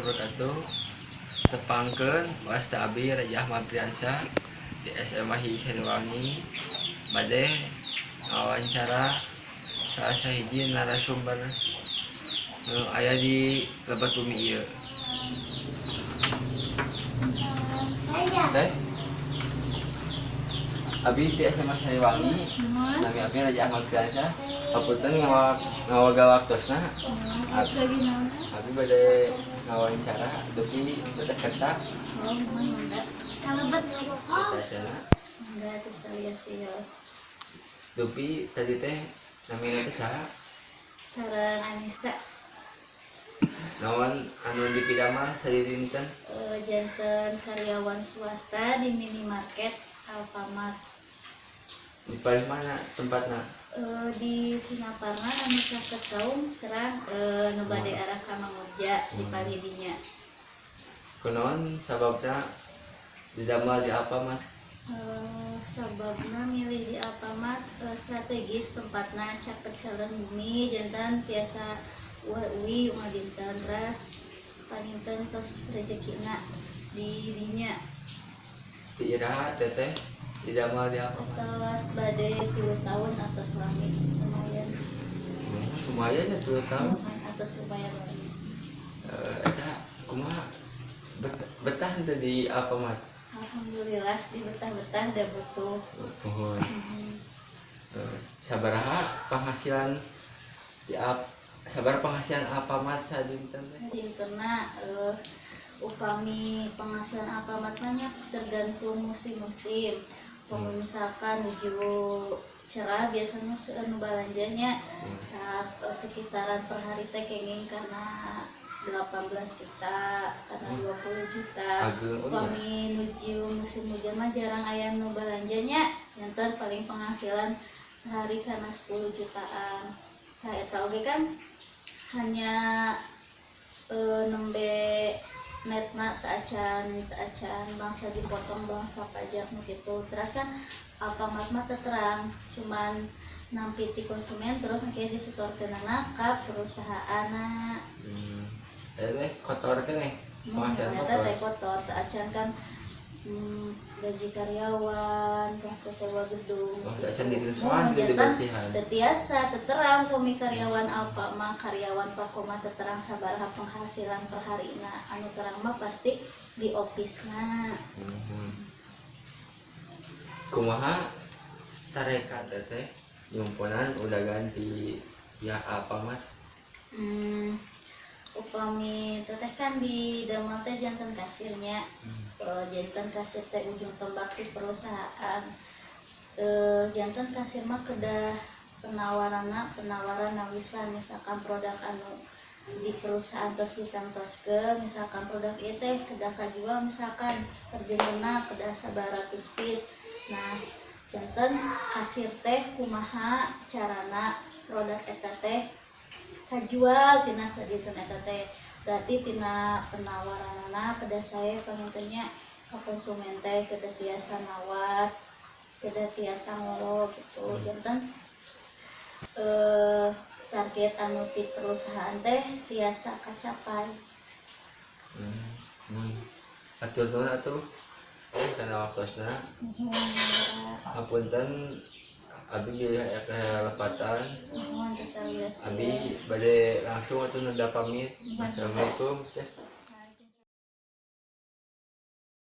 wabarakatuh. Tepangkeun wasta abi Raja Ahmad Priansa di SMA Siliwangi bade wawancara salah sahiji narasumber aya di lebat bumi ieu. Teh abi di SMA Siliwangi nami abi Raja Ahmad Priansa kapunten ngawaga waktosna. Abi bade ngawawancara dupi bade kersa dupi tadi teh namina teh saha Sarang Anissa naon anu dipidamel sadinten janten karyawan swasta di minimarket Alfamart di paling mana tempatna di Sinaparna anu caket kaum terang nu bade arah ka Mangurja di Palidinya. kunaon sababna didamel di Alfamart Sababna milih di Alfamart strategis tempatna caket jalan bumi jantan tiasa uwi dinten ras paninten tos rezekina di dinya di iraha teteh didamel di Alfamart atas badai 3 tahun atas langit lumayan ya 2 tahun atas lumayan lagi. Eta kumaha betah teh di Alfamart. Alhamdulillah di betah-betah udah butuh. Mohon sabaraha penghasilan di sabar penghasilan Alfamart sadinten teh Jadi karena upami penghasilan Alfamart banyak tergantung musim-musim. Kalau misalkan menuju cerah biasanya anu balanjanya sekitaran per hari teh kenging karena 18 juta karena 20 juta. Upami menuju musim hujan mah jarang aya nu balanjanya nyantar paling penghasilan sehari karena 10 jutaan. Nah eta oge kan hanya nembe netna tak acan bangsa dipotong bangsa pajak begitu. Terus kan Alfamart mah terang cuman nampiti konsumen terus akhirnya disetorkeunana ka perusahaan. Kotor keneh penghasilan Ternyata kotor tak acan kan gaji karyawan, bangsa sewa gedung. tak acan dibersihan dibersihan. Tetiasa terang kami karyawan Alfamart karyawan Pakoma terang sabaraha penghasilan per harina anu terang mah pasti di office-na. Kumaha tarekat teh nyumpunan udah ganti pihak Alfamart. Upami teteh kan di damel teh jantan kasirnya jantan kasir teh ujung tombak di perusahaan jantan kasir mah kedah penawaran bisa misalkan produk anu di perusahaan terus ditantoskeun misalkan produk itu teh kedah kajual misalkan terjemana kedah 100 piece. Nah jantan kasir teh kumaha carana produk eta teh kajual tina sadinten eta teh berarti tina penawaranana kedah saya pangintennya ka konsumen teh kedah tiasa nawar kedah tiasa ngolo gitu janten target anu ti perusahaan teh tiasa kacapai. Atur nuhun atuh kana waktosna. Hapunten abi aya kelepatan. Abi bade langsung atuh nanda pamit. Assalamualaikum teh.